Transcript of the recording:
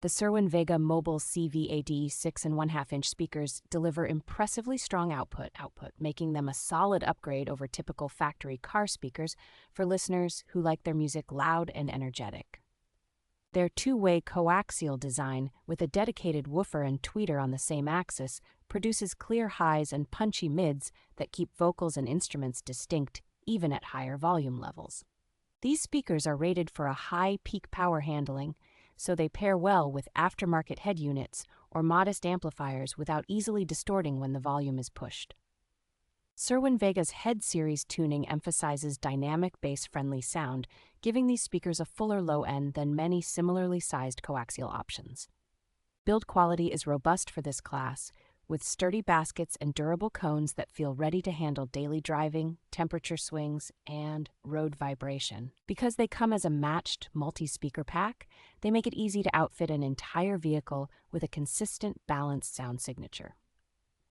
The Cerwin Vega mobile CV HED 6.5-inch speakers deliver impressively strong output, making them a solid upgrade over typical factory car speakers for listeners who like their music loud and energetic. Their two-way coaxial design, with a dedicated woofer and tweeter on the same axis, produces clear highs and punchy mids that keep vocals and instruments distinct even at higher volume levels. These speakers are rated for a high peak power handling, so they pair well with aftermarket head units or modest amplifiers without easily distorting when the volume is pushed. Cerwin Vega's HED series tuning emphasizes dynamic bass-friendly sound, giving these speakers a fuller low end than many similarly sized coaxial options. Build quality is robust for this class, with sturdy baskets and durable cones that feel ready to handle daily driving, temperature swings, and road vibration. Because they come as a matched multi-speaker pack, they make it easy to outfit an entire vehicle with a consistent, balanced sound signature.